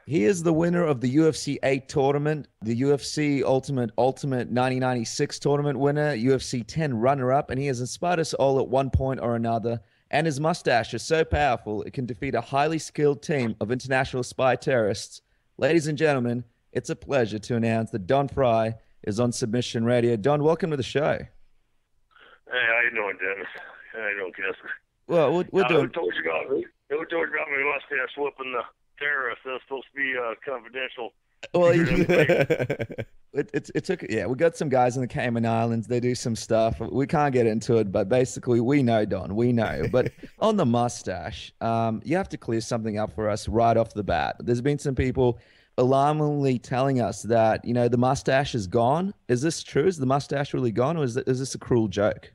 He is the winner of the UFC 8 tournament, the UFC Ultimate 1996 tournament winner, UFC 10 runner-up, and he has inspired us all at one point or another. And his mustache is so powerful it can defeat a highly skilled team of international spy terrorists. Ladies and gentlemen, it's a pleasure to announce that Don Frye is on Submission Radio. Don, welcome to the show. Hey, how you doing, Dennis? How you doing, Kessler? Well, we're doing. Who told you about my mustache whooping the terrorists? That's supposed to be confidential. Well, it took, yeah, we got some guys in the Cayman Islands. They do some stuff. We can't get into it, but basically, we know, Don. We know. But on the mustache, you have to clear something up for us right off the bat. There's been some people alarmingly telling us that, the mustache is gone. Is this true? Is the mustache really gone, or is this a cruel joke?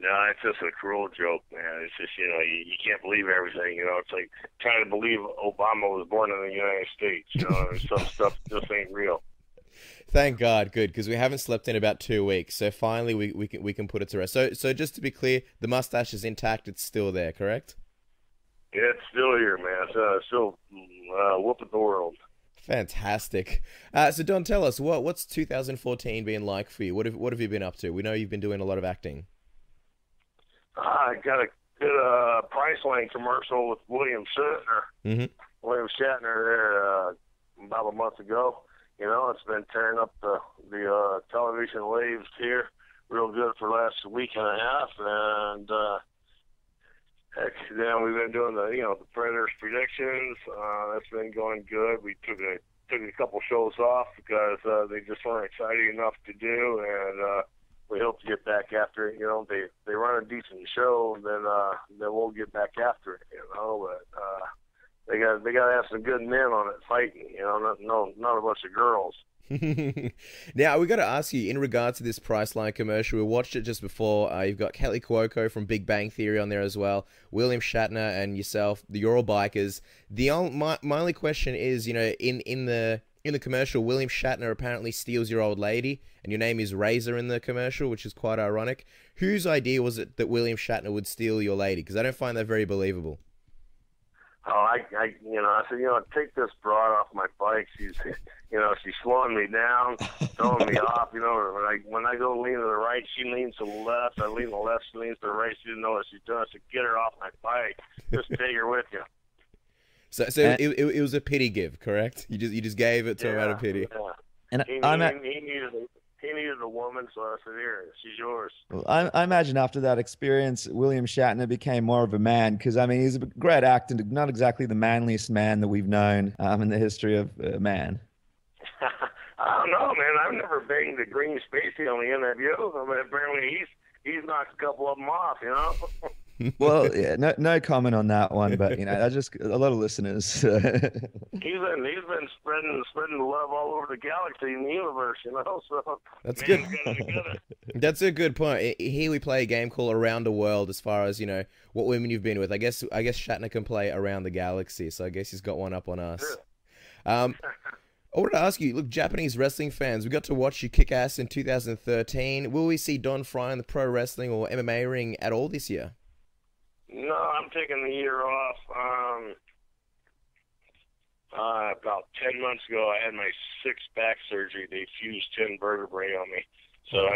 No, it's just a cruel joke, man. It's just, you can't believe everything. It's like trying to believe Obama was born in the United States. Some stuff just ain't real. Thank God, good, because we haven't slept in about 2 weeks. So finally, we can put it to rest. So just to be clear, the mustache is intact. It's still there, correct? Yeah, it's still here, man. It's still whooping the world. Fantastic. So Don, tell us what's 2014 been like for you? What have you been up to? We know you've been doing a lot of acting. I got a good Priceline commercial with William Shatner. Mm-hmm. William Shatner there about a month ago. It's been tearing up the television waves here real good for the last week and a half. And heck, then we've been doing the Predators predictions. That's been going good. We took a couple shows off because they just weren't exciting enough to do, and we hope to get back after it. They run a decent show, then we'll get back after it. But they got to have some good men on it fighting. Not a bunch of girls. Now, we got to ask you, in regards to this Priceline commercial, we watched it just before. You've got Kelly Cuoco from Big Bang Theory on there as well, William Shatner and yourself, you're all bikers. My only question is, in the commercial, William Shatner apparently steals your old lady, and your name is Razor in the commercial, which is quite ironic. Whose idea was it that William Shatner would steal your lady? Because I don't find that very believable. Oh, I said, take this broad off my bike. She's slowing me down, throwing me off. When I go lean to the right, she leans to the left. I lean to the left, she leans to the right. She didn't know what she's doing. I said, get her off my bike. Just take her with you. So it was a pity give, correct? You just gave it to him out of pity. Yeah. And he needed a woman, so I said, here, she's yours. Well, I imagine after that experience, William Shatner became more of a man because, he's a great actor, not exactly the manliest man that we've known in the history of man. I don't know, man. I've never banged a green Spacey on the interview. Apparently he's knocked a couple of them off, Well, yeah, no comment on that one, but that's just a lot of listeners. He's been spreading the love all over the galaxy and the universe, So that's good. That's a good point. Here we play a game called Around the World, as far as what women you've been with. I guess Shatner can play Around the Galaxy, so I guess he's got one up on us. Sure. I wanted to ask you, look, Japanese wrestling fans, we got to watch you kick ass in 2013. Will we see Don Frye in the pro wrestling or MMA ring at all this year? No, I'm taking the year off. About 10 months ago, I had my sixth back surgery. They fused 10 vertebrae on me. So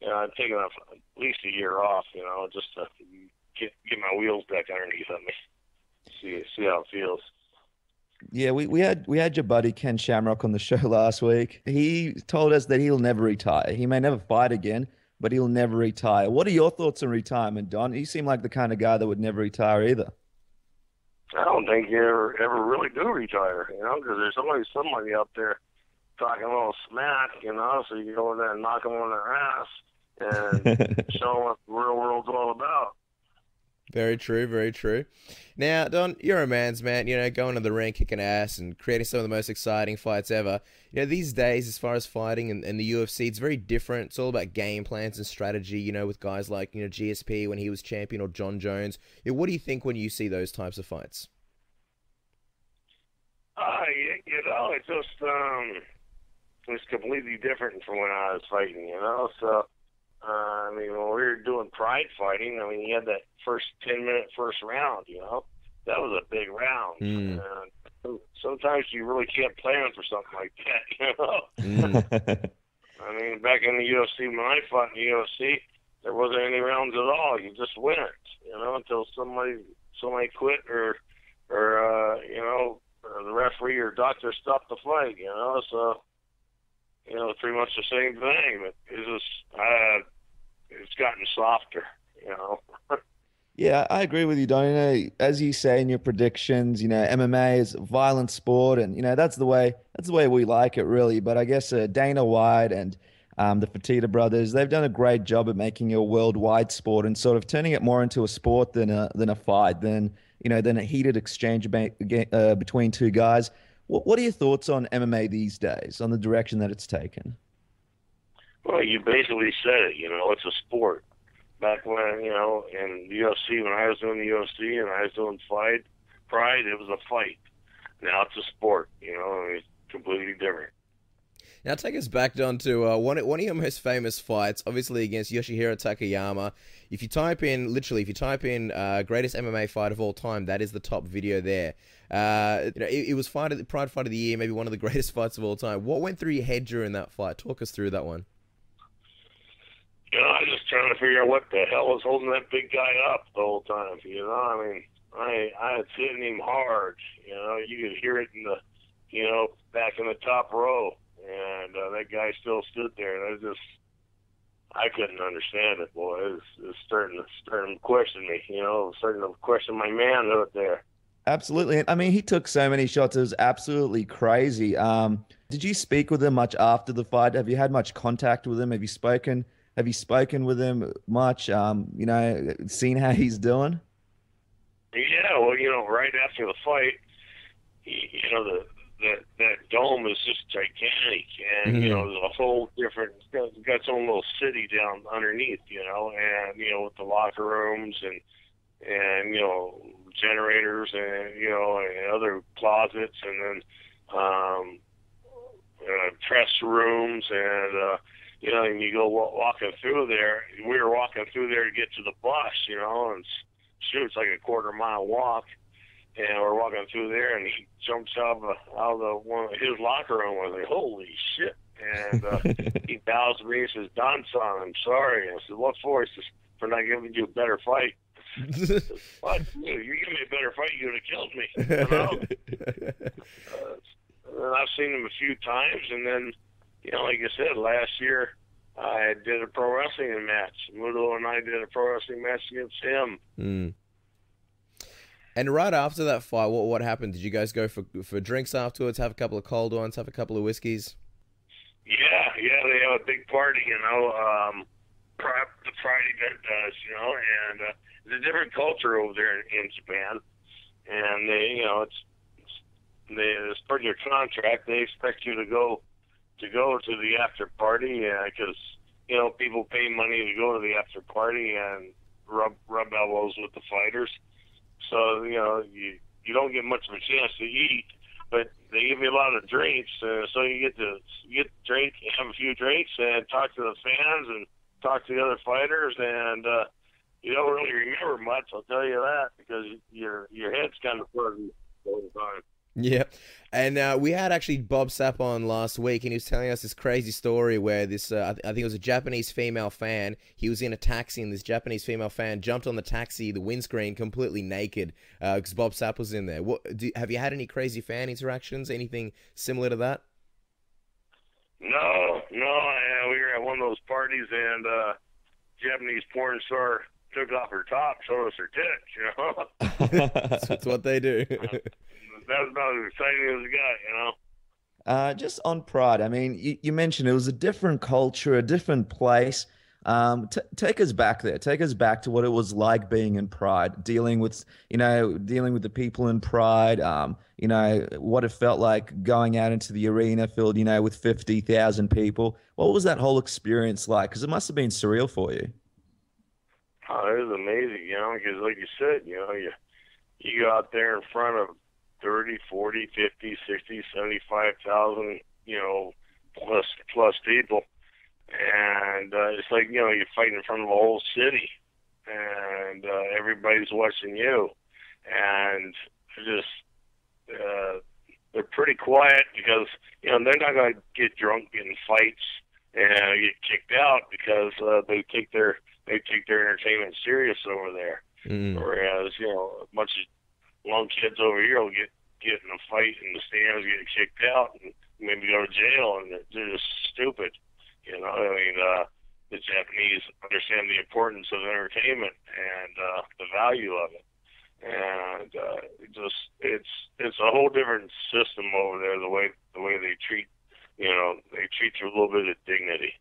I'm taking off at least a year off, just to get my wheels back underneath of me. See how it feels. Yeah, we had your buddy Ken Shamrock on the show last week. He told us that he'll never retire. He may never fight again, but he'll never retire. What are your thoughts on retirement, Don? You seem like the kind of guy that would never retire either. I don't think you ever really do retire, because there's always somebody up there talking a little smack, so you go in there and knock them on their ass and show them what the real world's all about. Very true, very true. Now, Don, you're a man's man, going to the ring, kicking ass, and creating some of the most exciting fights ever. These days, as far as fighting and the UFC, it's very different. It's all about game plans and strategy, with guys like, GSP when he was champion, or John Jones. What do you think when you see those types of fights? It's completely different from when I was fighting, So, when we were doing pride fighting, you had that first 10-minute first round, That was a big round. And sometimes you really can't plan for something like that, you know. I mean, back in the UFC, when I fought in the UFC, there wasn't any rounds at all. You just went, you know, until somebody quit or you know, the referee or doctor stopped the fight, you know. So, you know, pretty much the same thing, but it's gotten softer, you know. Yeah, I agree with you, Don. You know, as you say in your predictions, you know, MMA is a violent sport, and you know that's the way we like it, really. But I guess Dana White and the Fertitta brothers, they've done a great job at making it a worldwide sport and sort of turning it more into a sport than a fight, than a heated exchange between two guys. What are your thoughts on MMA these days, on the direction that it's taken? Well, you basically said it, you know, it's a sport. Back when, you know, in the UFC, when I was doing the UFC and I was doing Pride, it was a fight. Now it's a sport, you know, it's completely different. Now take us back, Don, to one of your most famous fights, obviously against Yoshihiro Takayama. If you type in greatest MMA fight of all time, that is the top video there. You know, it was Pride Fight of the Year, maybe one of the greatest fights of all time. What went through your head during that fight? Talk us through that one. You know, I was just trying to figure out what the hell was holding that big guy up the whole time. You know, I mean, I had hitting him hard. You know, you could hear it in the, you know, back in the top row, and that guy still stood there. And I couldn't understand it, boy. It was starting to question me. You know, starting to question my manhood there. Absolutely. I mean, he took so many shots. It was absolutely crazy. Did you speak with him much after the fight? Have you had much contact with him? Have you spoken with him much? You know, seen how he's doing? Yeah, well, you know, right after the fight, you know, that dome is just gigantic, and you know, there's a whole different. It's got its own little city down underneath, you know, and you know, with the locker rooms and you know, generators and you know, and other closets, and then press rooms and. You know, and you go walking through there. We were walking through there to get to the bus, you know, and shoot, it's like a quarter-mile walk. And we're walking through there, and he jumps out of one of his locker room. I was like, holy shit. And he bows to me and says, Don, son, I'm sorry. I said, what for? He says, for not giving you a better fight. Said, what? You give me a better fight, you would have killed me. You know? And I've seen him a few times, and then, you know, like I said, last year I did a pro wrestling match. Mudo and I did a pro wrestling match against him. Mm. And right after that fight, what happened? Did you guys go for drinks afterwards, have a couple of cold ones, have a couple of whiskeys? Yeah, they have a big party, you know. The Pride event does, you know, and it's a different culture over there in Japan. And they, you know, it's part of your contract. They expect you to go to the after party because you know people pay money to go to the after party and rub elbows with the fighters. So you know you don't get much of a chance to eat, but they give you a lot of drinks, so you get to drink, have a few drinks, and talk to the fans and talk to the other fighters, and you don't really remember much. I'll tell you that because your head's kind of fuzzy all the time. Yeah, and we had actually Bob Sapp on last week, and he was telling us this crazy story where this, I think it was a Japanese female fan, he was in a taxi, and this Japanese female fan jumped on the taxi, the windscreen, completely naked, because Bob Sapp was in there. Have you had any crazy fan interactions, anything similar to that? No, we were at one of those parties, and Japanese porn star took off her top, showed us her tits, you know? That's what they do. That was about as exciting as it got, you know? Just on Pride, I mean, you mentioned it was a different culture, a different place. Take us back there. Take us back to what it was like being in Pride, dealing with the people in Pride, you know, what it felt like going out into the arena filled, you know, with 50,000 people. What was that whole experience like? Because it must have been surreal for you. Oh, it was amazing, you know, because like you said, you know, you go out there in front of 30, 40, 50, 60, 75,000, you know, plus people. And it's like, you know, you're fighting in front of a whole city, and everybody's watching you. And just they're pretty quiet because they're not going to get drunk, get in fights, and get kicked out because they take their entertainment serious over there. Whereas a bunch of young kids over here will get in a fight in the stands, get kicked out, and maybe go to jail, and they're just stupid. I mean, the Japanese understand the importance of entertainment and the value of it. And it's a whole different system over there. The way they treat you with a little bit of dignity.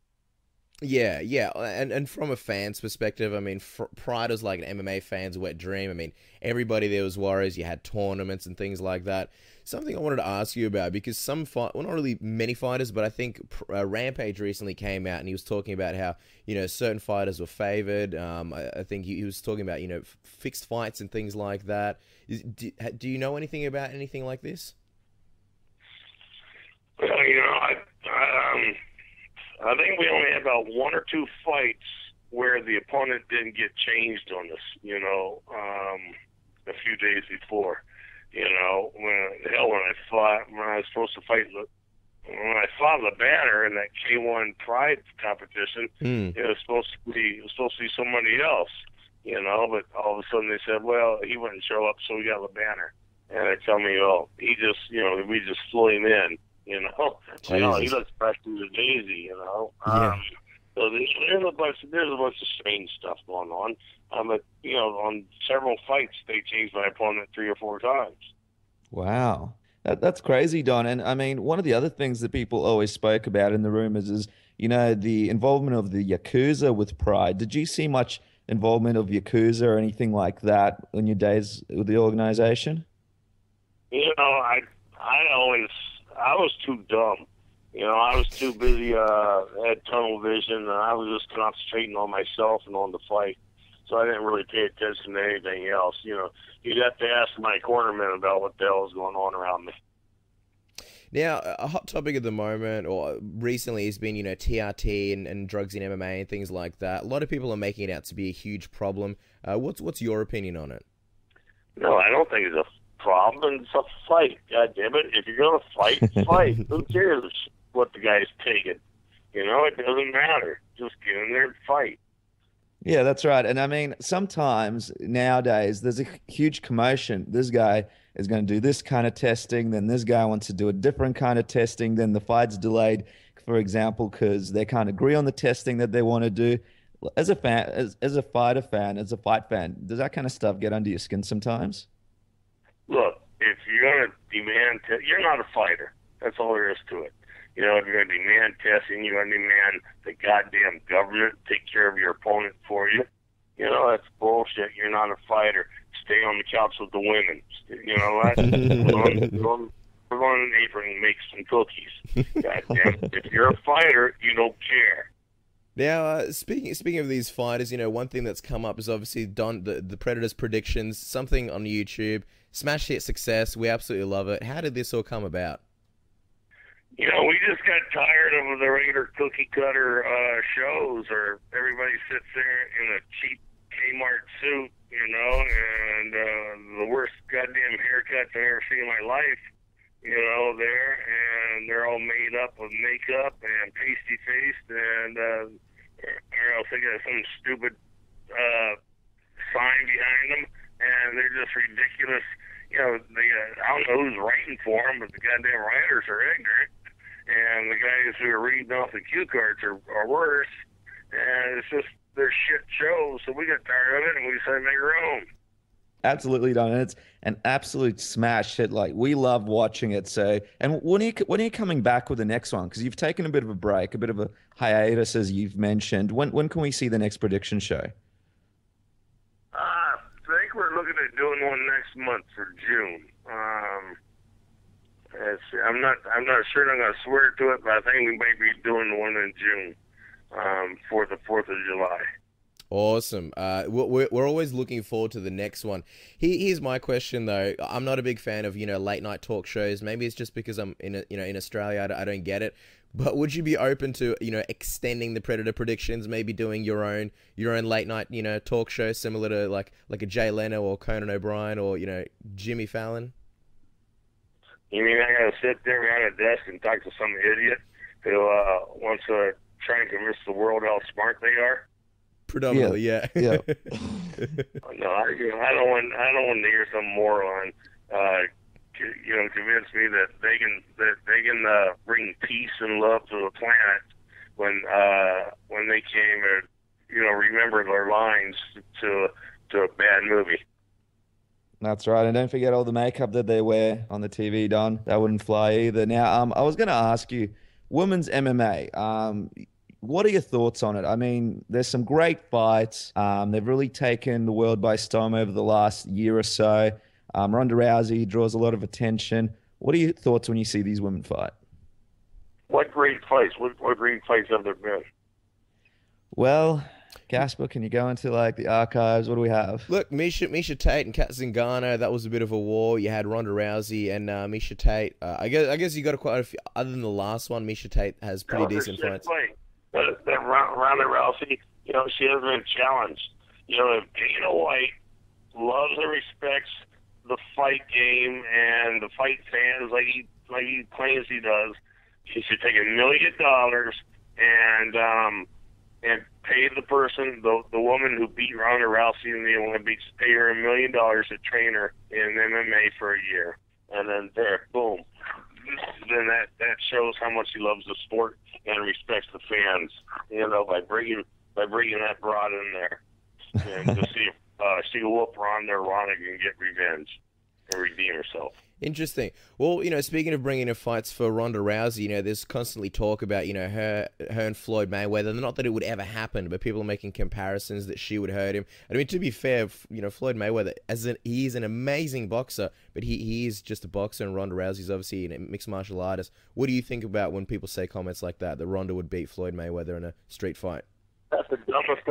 Yeah, and from a fan's perspective, I mean, Pride was like an MMA fan's wet dream. I mean, everybody there was warriors. You had tournaments and things like that. Something I wanted to ask you about, because well, not really many fighters, but I think Rampage recently came out and he was talking about how, certain fighters were favored. I think he was talking about, fixed fights and things like that. Do you know anything about anything like this? Well, I think we only had about 1 or 2 fights where the opponent didn't get changed on us, a few days before. When I was supposed to fight, when I fought LeBanner in that K1 Pride competition, it was supposed to be somebody else, but all of a sudden they said, well, he wouldn't show up, so we got LeBanner. And they tell me, oh, he just, we just flew him in. He looks fresh as a daisy, Yeah. So there's a bunch of strange stuff going on. But on several fights, they changed my opponent 3 or 4 times. Wow. That's crazy, Don. And I mean, one of the other things that people always spoke about in the room is the involvement of the Yakuza with Pride. Did you see much involvement of Yakuza or anything like that in your days with the organization? I was too dumb. I was too busy, had tunnel vision, and I was just concentrating on myself and on the fight. So I didn't really pay attention to anything else. You'd have to ask my cornerman about what the hell is going on around me. Now, a hot topic at the moment, or recently, has been, TRT and drugs in MMA and things like that. A lot of people are making it out to be a huge problem. What's your opinion on it? No, I don't think it's a problem. It's a fight. God damn it! If you're gonna fight, fight. Who cares what the guy's taking? It doesn't matter. Just get in there and fight. Yeah, that's right. And I mean, sometimes nowadays there's a huge commotion. This guy is going to do this kind of testing, then this guy wants to do a different kind of testing, then the fight's delayed, for example, because they can't agree on the testing that they want to do. As a fan, as a fighter fan, as a fight fan, does that kind of stuff get under your skin sometimes? Look, if you're going to demand, you're not a fighter. That's all there is to it. If you're going to demand testing, you're going to demand the goddamn government take care of your opponent for you. That's bullshit. You're not a fighter. Stay on the couch with the women. Go on an apron and make some cookies. Goddamn. If you're a fighter, you don't care. Now, speaking of these fighters, one thing that's come up is obviously the Predator's predictions, something on YouTube, smash hit success. We absolutely love it. How did this all come about? We just got tired of the regular cookie cutter shows, or everybody sits there in a cheap Kmart suit, and the worst goddamn haircuts I've ever seen in my life, there, and they're all made up with makeup and pasty faced, and or else they got some stupid sign behind them, and they're just ridiculous. I don't know who's writing for them, but the goddamn writers are ignorant. And the guys who are reading off the cue cards are worse. And it's just, they're shit shows. So we got tired of it and we decided to make our own. Absolutely, Don. And it's an absolute smash hit. Like, we love watching it. So, and when are you coming back with the next one? Because you've taken a bit of a break, a bit of a hiatus, as you've mentioned. When can we see the next prediction show? I think we're looking at doing one next month for June. I'm not sure I'm going to swear to it, but I think we might be doing one in June for the 4th of July. Awesome. We're always looking forward to the next one. Here's my question though. I'm not a big fan of late night talk shows. Maybe it's just because I'm in Australia. I don't get it. But would you be open to extending the Predator predictions? Maybe doing your own late night talk show similar to like a Jay Leno or Conan O'Brien or Jimmy Fallon? You mean I gotta sit there behind a desk and talk to some idiot who wants to try and convince the world how smart they are? Predominantly, yeah. Yeah. No, I don't want to hear some moron, convince me that they can bring peace and love to the planet when they came and remember their lines to a bad movie. That's right. And don't forget all the makeup that they wear on the TV, Don. That wouldn't fly either. Now, I was going to ask you, women's MMA. What are your thoughts on it? I mean, there's some great fights. They've really taken the world by storm over the last year or so. Ronda Rousey draws a lot of attention. What are your thoughts when you see these women fight? What great fights? What great fights have there been? Well, Casper, can you go into like the archives? What do we have? Look, Misha Tate and Kat Zingano, that was a bit of a war. You had Ronda Rousey and Misha Tate. I guess you got quite a few. Other than the last one, Misha Tate has pretty decent fights. That Ronda Rousey, she hasn't been challenged. If Dana White loves and respects the fight game and the fight fans like he claims he does, he should take $1 million and pay the person, the woman who beat Ronda Rousey in the Olympics, pay her $1 million to train her in MMA for a year, and then there, boom. Then that shows how much he loves the sport and respects the fans. By bringing that broad in there, and to see if she whoop Ronda and get revenge and redeem herself. Interesting. Well, speaking of bringing in fights for Ronda Rousey, there's constantly talk about, her and Floyd Mayweather. Not that it would ever happen, but people are making comparisons that she would hurt him. I mean, to be fair, Floyd Mayweather, he is an amazing boxer, but he is just a boxer, and Ronda Rousey's obviously a mixed martial artist. What do you think about when people say comments like that Ronda would beat Floyd Mayweather in a street fight? That's the dumbest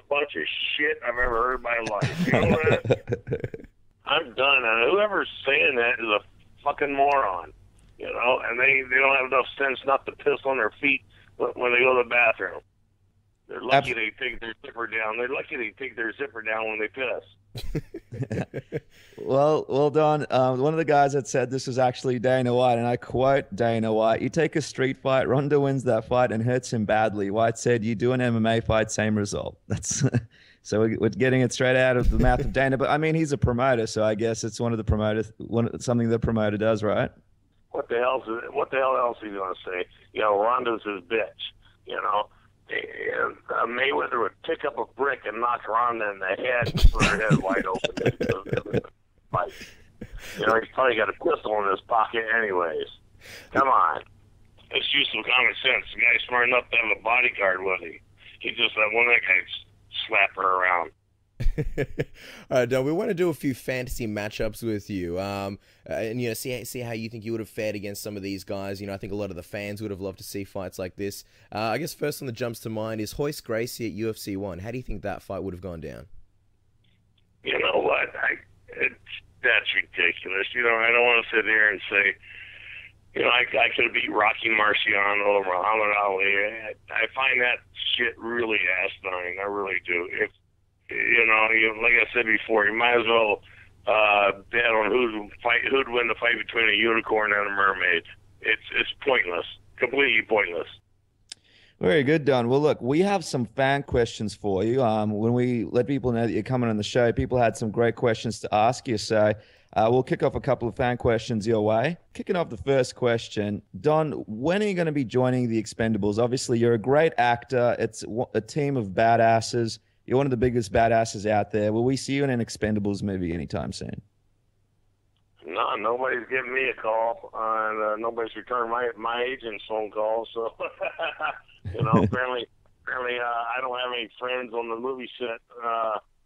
bunch of shit I've ever heard in my life. You know that? I'm done. And whoever's saying that is a fucking moron, and they don't have enough sense not to piss on their feet when they go to the bathroom. They're lucky they take their zipper down. They're lucky they take their zipper down when they piss. Well, Don, one of the guys that said this was actually Dana White, and I quote Dana White, "You take a street fight, Ronda wins that fight and hurts him badly. White said, you do an MMA fight, same result." That's... So we're getting it straight out of the mouth of Dana, but I mean, he's a promoter, so I guess it's something the promoter does, right? What the hell else is he going to say? Ronda's his bitch. Mayweather would pick up a brick and knock Ronda in the head and put her head wide open. Fight. He's probably got a pistol in his pocket anyways. Come on. Let's use some common sense. The guy's smart enough to have a bodyguard with him. He just let one of that guy slap her around. All right, Don, we want to do a few fantasy matchups with you, and see how you think you would have fared against some of these guys. I think a lot of the fans would have loved to see fights like this. I guess first one that jumps to mind is Royce Gracie at UFC 1. How do you think that fight would have gone down? You know what? That's ridiculous. I don't want to sit here and say, I could have beat Rocky Marciano or Muhammad Ali. I find that shit really asinine. I really do. If like I said before, you might as well bet on who'd win the fight between a unicorn and a mermaid. It's pointless, completely pointless. Very good, Don. Well, look, we have some fan questions for you. When we let people know that you're coming on the show, people had some great questions to ask you. So we'll kick off a couple of fan questions your way. Kicking off the first question, Don, when are you going to be joining the Expendables? Obviously, you're a great actor. It's a team of badasses. You're one of the biggest badasses out there. Will we see you in an Expendables movie anytime soon? No, nobody's giving me a call, and nobody's returned my agent's phone call. So, apparently, I don't have any friends on the movie set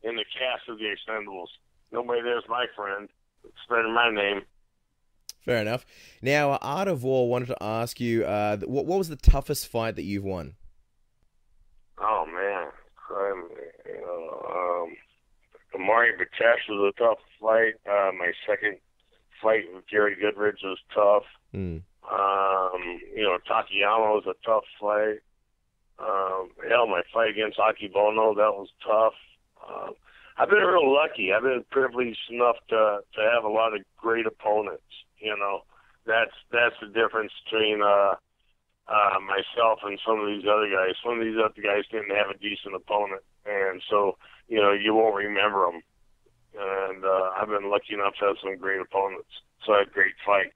in the cast of the Expendables. Nobody there's my friend. Spreading my name. Fair enough. Now, Art of War wanted to ask you, what was the toughest fight that you've won? Oh man, Mario Batash was a tough fight. My second fight with Gary Goodridge was tough. Takayama was a tough fight. My fight against Akibono, that was tough. I've been real lucky. I've been privileged enough to have a lot of great opponents, that's the difference between myself and some of these other guys. Some of these other guys didn't have a decent opponent, and so you won't remember them. And I've been lucky enough to have some great opponents, so I had great fights.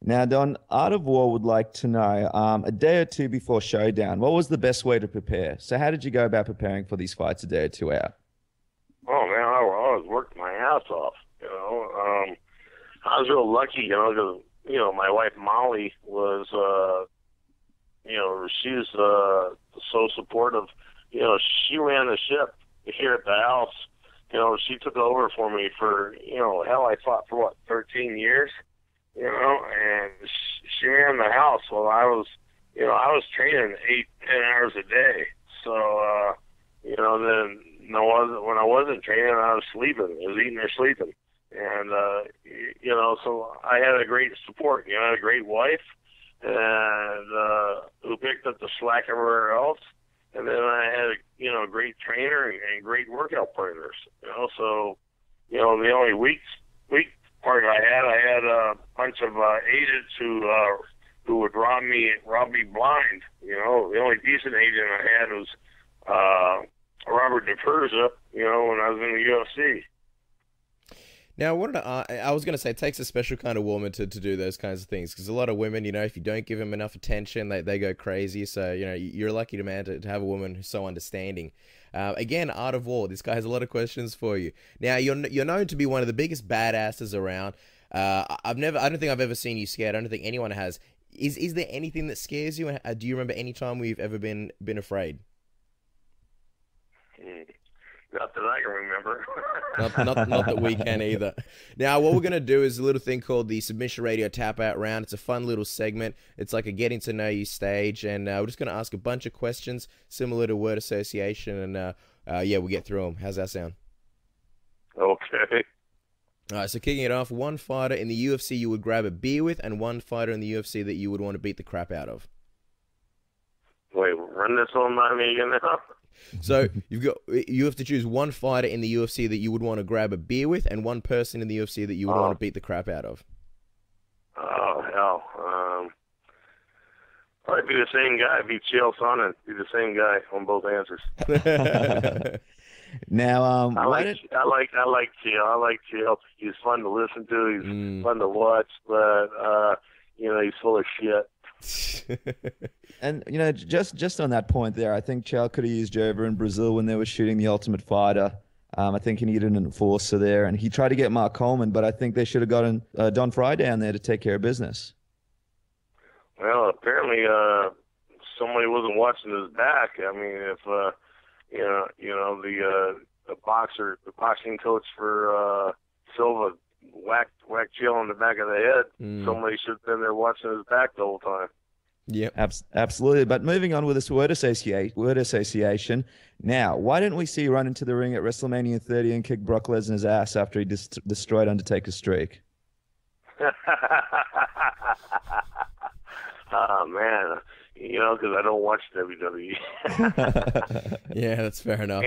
Now, Don, Art of War would like to know, a day or two before showdown, what was the best way to prepare? So how did you go about preparing for these fights a day or two out? Oh, man, I was working my ass off, I was real lucky, because, my wife Molly was, she was so supportive. She ran the ship here at the house. She took over for me for, hell, I fought for, 13 years? And she ran the house while I was training 8-10 hours a day. So, then when I wasn't training, I was sleeping. I was eating or sleeping. And, so I had a great support. I had a great wife and who picked up the slack everywhere else. And then I had a great trainer and great workout partners. So, the only weak part I had a bunch of agents who would rob me blind. The only decent agent I had was Robert DePerza, when I was in the UFC. Now, I was going to say, it takes a special kind of woman to do those kinds of things, because a lot of women, if you don't give them enough attention, they go crazy. So, you're lucky to have a woman who's so understanding. Again, Art of War, this guy has a lot of questions for you. Now, you're known to be one of the biggest badasses around. I don't think I've ever seen you scared. I don't think anyone has. Is there anything that scares you? Do you remember any time we've ever been afraid? Not that I can remember. not that we can either. Now, what we're going to do is a little thing called the Submission Radio Tap Out Round. It's a fun little segment. It's like a getting to know you stage, and we're just going to ask a bunch of questions similar to word association, and we'll get through them. How's that sound? Okay. All right, so kicking it off, one fighter in the UFC you would grab a beer with, and one fighter in the UFC that you would want to beat the crap out of. Wait, run this on by me again now? So you have to choose one fighter in the UFC that you would want to grab a beer with, and one person in the UFC that you would want to beat the crap out of. Oh hell, probably be the same guy. Be Chael Sonnen. Be the same guy on both answers. Now, I like Chael. I like Chael. He's fun to listen to. He's fun to watch, but he's full of shit. And just on that point there, I think Chael could have used you over in Brazil when they were shooting The Ultimate Fighter. I think he needed an enforcer there, and he tried to get Mark Coleman, but I think they should have gotten Don Frye down there to take care of business. Well, apparently somebody wasn't watching his back. I mean, if the boxing coach for Silva whacked Chael on the back of the head, somebody should have been there watching his back the whole time. Yeah, absolutely. But moving on with this word association. Now, why didn't we see you run into the ring at WrestleMania 30 and kick Brock Lesnar's ass after he destroyed Undertaker's streak? Oh man, because I don't watch WWE. Yeah, that's fair enough.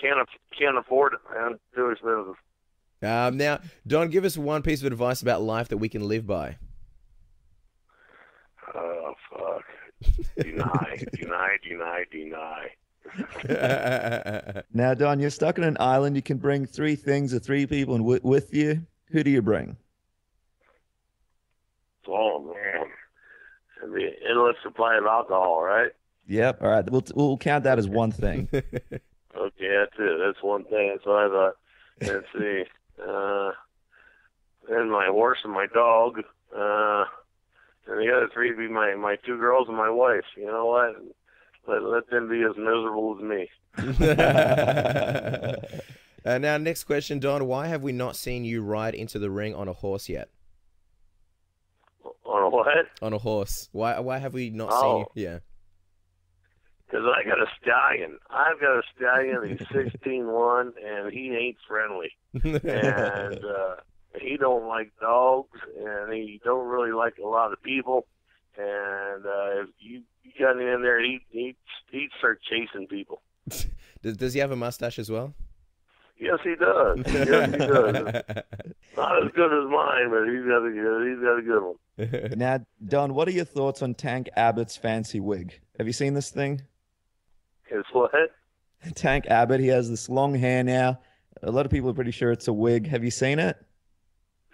Can't afford it, man. Too expensive. Now, Don, give us one piece of advice about life that we can live by. Oh, fuck. Deny. Now, Don, you're stuck on an island. You can bring 3 things or 3 people with you. Who do you bring? Oh, man. It'd be an endless supply of alcohol, right? Yep. All right. We'll count that as one thing. Okay, that's it. That's one thing. That's what I thought. Let's see. Then my horse and my dog. And the other 3 would be my 2 girls and my wife. You know what? Let them be as miserable as me. Now, next question, Don. Why have we not seen you ride into the ring on a horse yet? On a what? On a horse. Why have we not seen you? Yeah. Because I got a stallion. I've got a stallion. He's 16-1, and he ain't friendly. And he don't like dogs, and he don't really like a lot of people. And if you got him in there, he'd start chasing people. Does he have a mustache as well? Yes, he does. Yes, he does. Not as good as mine, but he's got a good one. Now, Don, what are your thoughts on Tank Abbott's fancy wig? Have you seen this thing? It's what? Tank Abbott, he has this long hair now. A lot of people are pretty sure it's a wig. Have you seen it?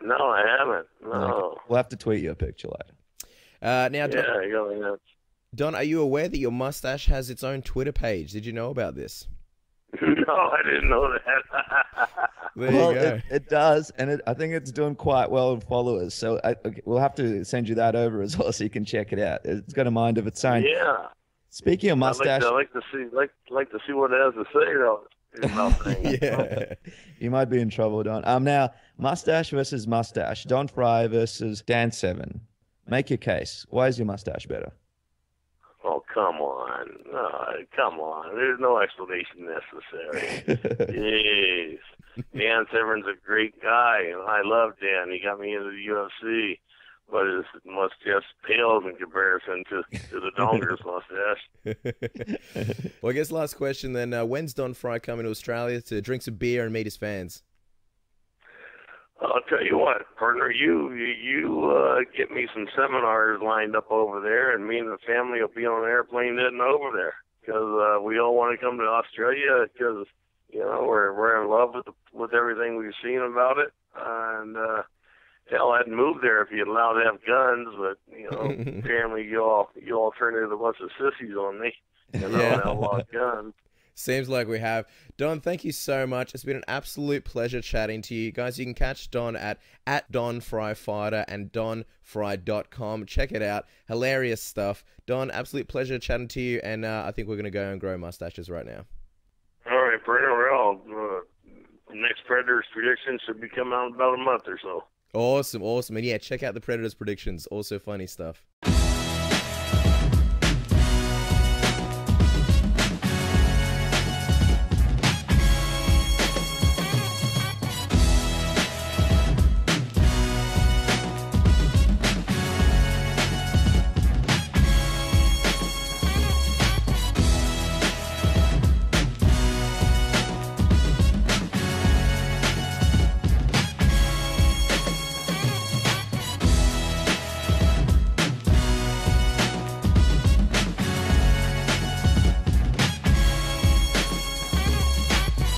No, I haven't. No. Okay. We'll have to tweet you a picture later. Now, Don, yeah. Don, are you aware that your mustache has its own Twitter page? Did you know about this? No, I didn't know that. There Well, you go. it does, and I think it's doing quite well with followers. So we'll have to send you that over as well, so you can check it out. It's got a mind of its own. Yeah. Speaking of mustache, I like to see what it has to say about things. Yeah. you might be in trouble, Don. Now mustache versus mustache. Don Frye versus Dan Seven. Make your case. Why is your mustache better? Oh, come on. Come on. There's no explanation necessary. Jeez. Dan Severn's a great guy, and I love Dan. He got me into the UFC, but his mustache pales in comparison to the Donger's mustache. Well, I guess last question then. When's Don Frye coming to Australia to drink some beer and meet his fans? I'll tell you what, partner, you get me some seminars lined up over there, and me and the family will be on an airplane heading over there, because we all want to come to Australia, because we're in love with everything we've seen about it, and hell, I'd move there if you'd allowed to have guns, but apparently you all turned into a bunch of sissies on me, and a lot of guns. Seems like we have. Don, thank you so much. It's been an absolute pleasure chatting to you. Guys, you can catch Don at DonFryFighter and DonFry.com. Check it out. Hilarious stuff. Don, absolute pleasure chatting to you, and I think we're going to go and grow mustaches right now. All right, Brandon, next Predators prediction should be coming out in about a month or so. Awesome. And yeah, check out the Predators predictions. Also funny stuff.